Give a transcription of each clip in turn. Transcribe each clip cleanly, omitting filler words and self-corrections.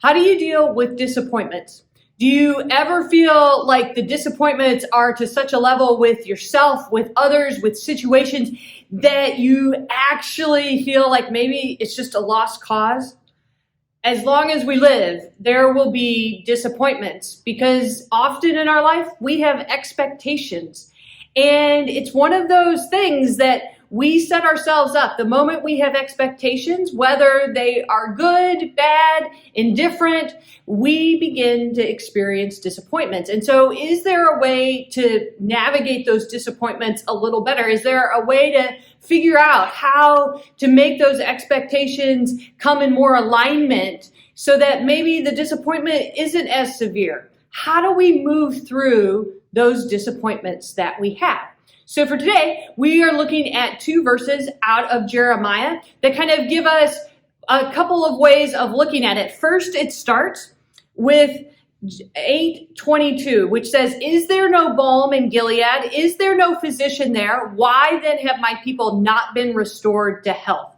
How do you deal with disappointments? Do you ever feel like the disappointments are to such a level with yourself, with others, with situations that you actually feel like maybe it's just a lost cause? As long as we live, there will be disappointments because often in our life we have expectations. And it's one of those things that we set ourselves up. The moment we have expectations, whether they are good, bad, indifferent, we begin to experience disappointments. And so is there a way to navigate those disappointments a little better? Is there a way to figure out how to make those expectations come in more alignment so that maybe the disappointment isn't as severe? How do we move through those disappointments that we have? So for today, we are looking at 2 verses out of Jeremiah that kind of give us a couple of ways of looking at it. First, it starts with 8:22, which says, "Is there no balm in Gilead? Is there no physician there? Why then have my people not been restored to health?"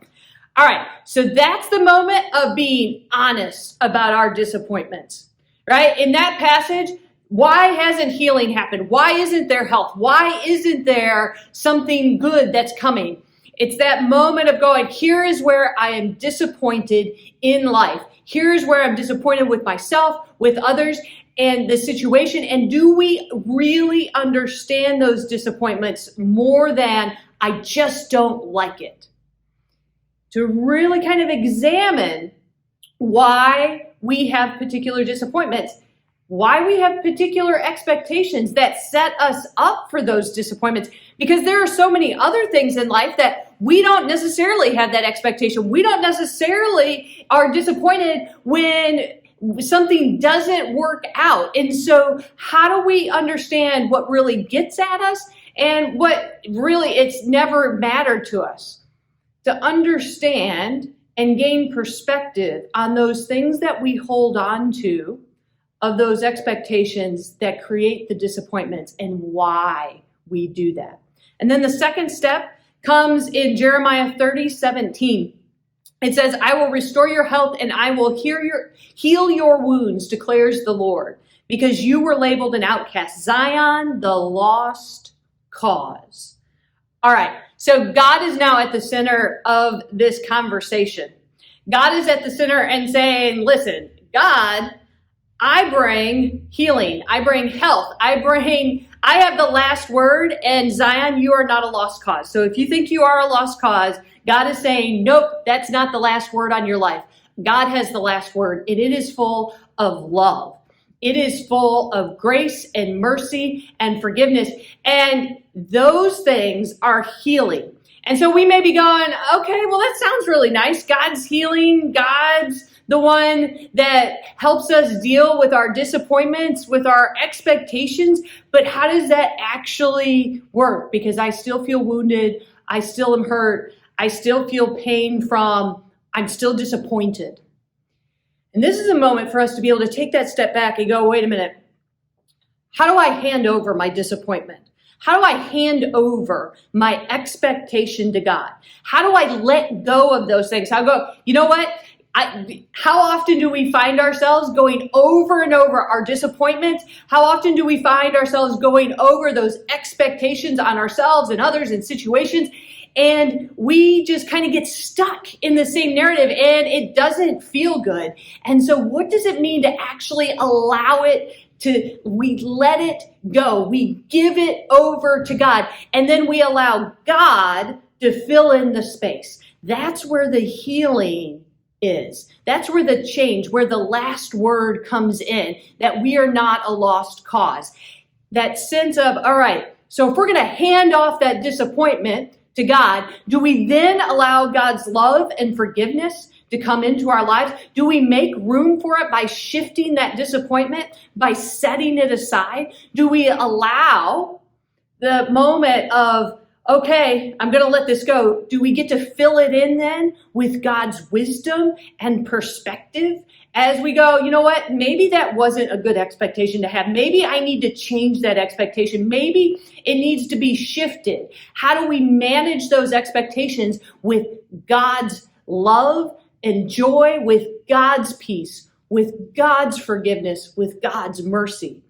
All right, so that's the moment of being honest about our disappointments, right? In that passage, why hasn't healing happened? Why isn't there health? Why isn't there something good that's coming? It's that moment of going, here is where I am disappointed in life. Here's where I'm disappointed with myself, with others, and the situation. And do we really understand those disappointments more than I just don't like it? To really kind of examine why we have particular disappointments, why we have particular expectations that set us up for those disappointments, because there are so many other things in life that we don't necessarily have that expectation. We don't necessarily are disappointed when something doesn't work out. And so how do we understand what really gets at us and what really it's never mattered to us? To understand and gain perspective on those things that we hold on to, of those expectations that create the disappointments and why we do that. And then the second step comes in Jeremiah 30:17. It says, "I will restore your health and I will heal your wounds, declares the Lord, because you were labeled an outcast, Zion, the lost cause." All right, so God is now at the center of this conversation. God is at the center and saying, listen, God, I bring healing. I bring health. I have the last word, and Zion, you are not a lost cause. So if you think you are a lost cause, God is saying, nope, that's not the last word on your life. God has the last word, and it is full of love. It is full of grace and mercy and forgiveness. And those things are healing. And so we may be going, okay, well, that sounds really nice. God's healing. God's the one that helps us deal with our disappointments, with our expectations. But how does that actually work? Because I still feel wounded. I still am hurt. I still feel pain I'm still disappointed. And this is a moment for us to be able to take that step back and go, wait a minute. How do I hand over my disappointment? How do I hand over my expectation to God? How do I let go of those things? How go, you know what? How often do we find ourselves going over and over our disappointments? How often do we find ourselves going over those expectations on ourselves and others and situations? And we just kind of get stuck in the same narrative and it doesn't feel good. And so what does it mean to actually allow it we let it go. We give it over to God. And then we allow God to fill in the space. That's where the healing is. That's where the change, where the last word comes in, that we are not a lost cause. That sense of, all right, so if we're going to hand off that disappointment to God, do we then allow God's love and forgiveness to come into our lives? Do we make room for it by shifting that disappointment, by setting it aside? Do we allow the moment of, okay, I'm going to let this go? Do we get to fill it in then with God's wisdom and perspective as we go, you know what, maybe that wasn't a good expectation to have. Maybe I need to change that expectation. Maybe it needs to be shifted. How do we manage those expectations with God's love and joy, with God's peace, with God's forgiveness, with God's mercy.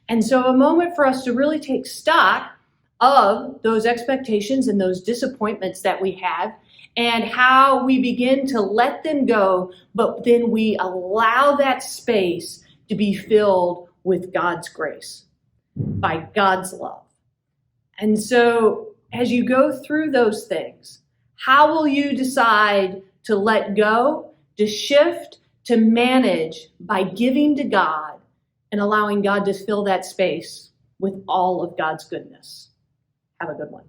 And so a moment for us to really take stock of those expectations and those disappointments that we have and how we begin to let them go, but then we allow that space to be filled with God's grace, by God's love. And so as you go through those things, how will you decide to let go, to shift, to manage by giving to God and allowing God to fill that space with all of God's goodness? Have a good one.